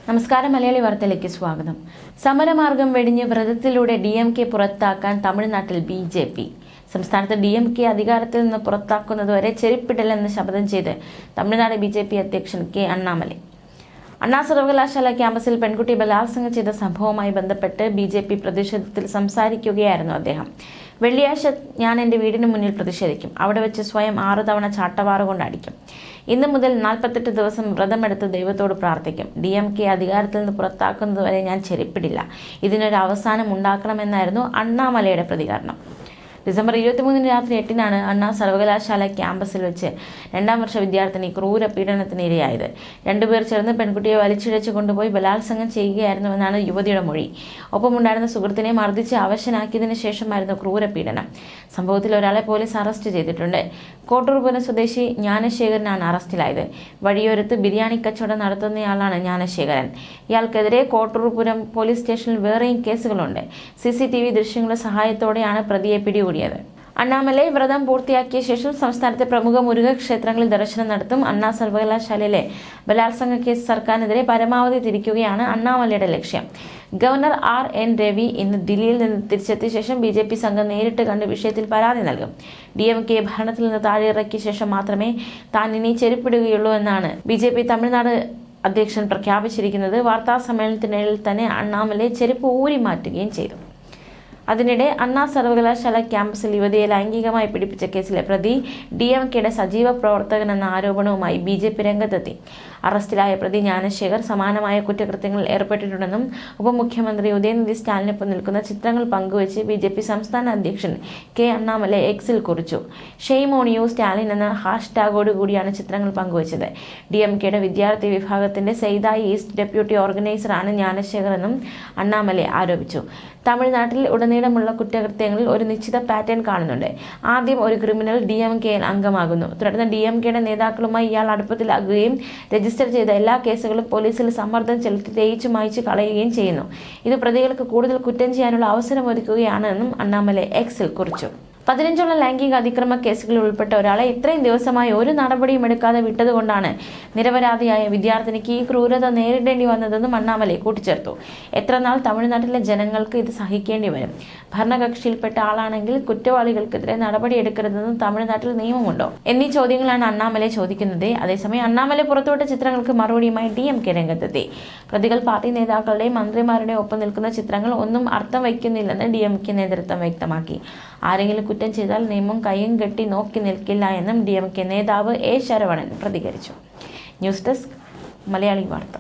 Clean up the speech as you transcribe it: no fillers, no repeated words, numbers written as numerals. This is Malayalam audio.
നമസ്കാരം. മലയാളി വാർത്തയിലേക്ക് സ്വാഗതം. സമരമാർഗം വെടിഞ്ഞ് വ്രതത്തിലൂടെ DMK പുറത്താക്കാൻ തമിഴ്നാട്ടിൽ BJP. സംസ്ഥാനത്ത് DMK അധികാരത്തിൽ നിന്ന് പുറത്താക്കുന്നതുവരെ ചെരുപ്പിടലെന്ന് ശപഥം ചെയ്ത് തമിഴ്നാട് BJP അധ്യക്ഷൻ K. അണ്ണാമലൈ. അണ്ണാ സർവകലാശാല ക്യാമ്പസിൽ പെൺകുട്ടി ബലാത്സംഗം ചെയ്ത സംഭവവുമായി ബന്ധപ്പെട്ട് BJP പ്രതിഷേധത്തിൽ സംസാരിക്കുകയായിരുന്നു അദ്ദേഹം. വെള്ളിയാഴ്ച ഞാൻ എൻ്റെ വീടിന് മുന്നിൽ പ്രതിഷേധിക്കും. അവിടെ വെച്ച് സ്വയം 6 തവണ ചാട്ടവാറ് കൊണ്ട് അടിക്കും. ഇന്ന് മുതൽ 48 ദിവസം വ്രതമെടുത്ത് ദൈവത്തോട് പ്രാർത്ഥിക്കും. DMK അധികാരത്തിൽ നിന്ന് പുറത്താക്കുന്നതുവരെ ഞാൻ ചെരുപ്പിടില്ല. ഇതിനൊരു അവസാനം ഉണ്ടാക്കണമെന്നായിരുന്നു അണ്ണാമലയുടെ പ്രതികരണം. ഡിസംബർ 23 രാത്രി 8-നാണ് അണ്ണാ സർവകലാശാല ക്യാമ്പസിൽ വെച്ച് 2ാം വർഷ വിദ്യാർത്ഥിനി ക്രൂര പീഡനത്തിന് ഇരയായത്. 2 പേർ ചേർന്ന് പെൺകുട്ടിയെ വലിച്ചിഴച്ച് കൊണ്ടുപോയി ബലാത്സംഗം ചെയ്യുകയായിരുന്നുവെന്നാണ് യുവതിയുടെ മൊഴി. ഒപ്പമുണ്ടായിരുന്ന സുഹൃത്തിനെ മർദ്ദിച്ച് അവശനാക്കിയതിനു ശേഷമായിരുന്നു ക്രൂര പീഡനം. സംഭവത്തിൽ ഒരാളെ പോലീസ് അറസ്റ്റ് ചെയ്തിട്ടുണ്ട്. കോട്ടൂർപുരം സ്വദേശി ജ്ഞാനശേഖരനാണ് അറസ്റ്റിലായത്. വഴിയോരത്ത് ബിരിയാണി കച്ചവടം നടത്തുന്നയാളാണ് ജ്ഞാനശേഖരൻ. ഇയാൾക്കെതിരെ കോട്ടൂർപുരം പോലീസ് സ്റ്റേഷനിൽ വേറെയും കേസുകളുണ്ട്. CCTV ദൃശ്യങ്ങളുടെ സഹായത്തോടെയാണ് പ്രതിയെ പിടികൂടിയത്. അണ്ണാമലൈ വ്രതം പൂർത്തിയാക്കിയ ശേഷം സംസ്ഥാനത്തെ പ്രമുഖ മുരുക ക്ഷേത്രങ്ങളിൽ ദർശനം നടത്തും. അണ്ണാ സർവകലാശാലയിലെ ബലാത്സംഗ കേസ് സർക്കാരിനെതിരെ പരമാവധി തിരിക്കുകയാണ് അണ്ണാമലയുടെ ലക്ഷ്യം. ഗവർണർ RN രവി ഇന്ന് ദില്ലിയിൽ നിന്ന് തിരിച്ചെത്തിയ ശേഷം BJP സംഘം നേരിട്ട് കണ്ട് വിഷയത്തിൽ പരാതി നൽകും. DMK ഭരണത്തിൽ നിന്ന് താഴെ ഇറക്കിയ ശേഷം മാത്രമേ താൻ ഇനി ചെരുപ്പിടുകയുള്ളൂ എന്നാണ് BJP തമിഴ്നാട് അധ്യക്ഷൻ പ്രഖ്യാപിച്ചിരിക്കുന്നത്. വാർത്താ സമ്മേളനത്തിനിടയിൽ തന്നെ അണ്ണാമലൈ ചെരുപ്പ് ഊരി മാറ്റുകയും ചെയ്തു. അതിനിടെ അണ്ണാ സർവകലാശാല ക്യാമ്പസിൽ യുവതിയെ ലൈംഗികമായി പീഡിപ്പിച്ച കേസിലെ പ്രതി DMKയുടെ സജീവ പ്രവർത്തകനെന്ന ആരോപണവുമായി BJP രംഗത്തെത്തി. അറസ്റ്റിലായ പ്രതി ജ്ഞാനശേഖർ സമാനമായ കുറ്റകൃത്യങ്ങളിൽ ഏർപ്പെട്ടിട്ടുണ്ടെന്നും ഉപമുഖ്യമന്ത്രി ഉദയനിധി സ്റ്റാലിനൊപ്പം നിൽക്കുന്ന ചിത്രങ്ങൾ പങ്കുവച്ച് BJP സംസ്ഥാന അധ്യക്ഷൻ K. അണ്ണാമലൈ Xൽ കുറിച്ചു. ഷെയ്ം ഓൺ യു സ്റ്റാലിൻ എന്ന ഹാഷ്ടാഗോടുകൂടിയാണ് ചിത്രങ്ങൾ പങ്കുവച്ചത്. DMKയുടെ വിദ്യാർത്ഥി വിഭാഗത്തിന്റെ സെയ്തായി ഈസ്റ്റ് ഡെപ്യൂട്ടി ഓർഗനൈസറാണ് ജ്ഞാനശേഖർ എന്നും അണ്ണാമലൈ ആരോപിച്ചു. തമിഴ്നാട്ടിൽ ഉടനീളമുള്ള കുറ്റകൃത്യങ്ങളിൽ ഒരു നിശ്ചിത പാറ്റേൺ കാണുന്നുണ്ട്. ആദ്യം ഒരു ക്രിമിനൽ DMKയിൽ അംഗമാകുന്നു. തുടർന്ന് DMKയുടെ നേതാക്കളുമായി ഇയാൾ അടുപ്പത്തിലാകുകയും രജിസ്റ്റർ ചെയ്ത എല്ലാ കേസുകളും പോലീസിൽ സമ്മർദ്ദം ചെലുത്തി തേയിച്ചു മായ്ച്ചു കളയുകയും ചെയ്യുന്നു. ഇത് പ്രതികൾക്ക് കൂടുതൽ കുറ്റം ചെയ്യാനുള്ള അവസരമൊരുക്കുകയാണെന്നും അണ്ണാമലൈ Xൽ കുറിച്ചു. 15 ലൈംഗിക അതിക്രമ കേസുകളിൽ ഉൾപ്പെട്ട ഒരാളെ ഇത്രയും ദിവസമായി ഒരു നടപടിയും എടുക്കാതെ വിട്ടതുകൊണ്ടാണ് നിരപരാധിയായ വിദ്യാർത്ഥിനിക്ക് ഈ ക്രൂരത നേരിടേണ്ടി വന്നതെന്നും അണ്ണാമലൈ കൂട്ടിച്ചേർത്തു. എത്രനാൾ തമിഴ്നാട്ടിലെ ജനങ്ങൾക്ക് ഇത് സഹിക്കേണ്ടി വരും? ഭരണകക്ഷിയിൽപ്പെട്ട ആളാണെങ്കിൽ കുറ്റവാളികൾക്കെതിരെ നടപടിയെടുക്കരുതെന്നും തമിഴ്നാട്ടിൽ നിയമമുണ്ടോ എന്നീ ചോദ്യങ്ങളാണ് അണ്ണാമലൈ ചോദിക്കുന്നത്. അതേസമയം അണ്ണാമലൈ പുറത്തുവിട്ട ചിത്രങ്ങൾക്ക് മറുപടിയുമായി DMK രംഗത്തെത്തി. പ്രതികൾ പാർട്ടി നേതാക്കളുടെയും മന്ത്രിമാരുടെയും ഒപ്പം നിൽക്കുന്ന ചിത്രങ്ങൾ ഒന്നും അർത്ഥം വയ്ക്കുന്നില്ലെന്ന് DMK നേതൃത്വം വ്യക്തമാക്കി. ആരെങ്കിലും കുറ്റം ചെയ്താൽ നിയമം കയ്യും കെട്ടി നോക്കി നിൽക്കില്ല എന്നും DMK നേതാവ് A. ശരവണൻ പ്രതികരിച്ചു. ന്യൂസ് ഡെസ്ക് മലയാളി വാർത്ത.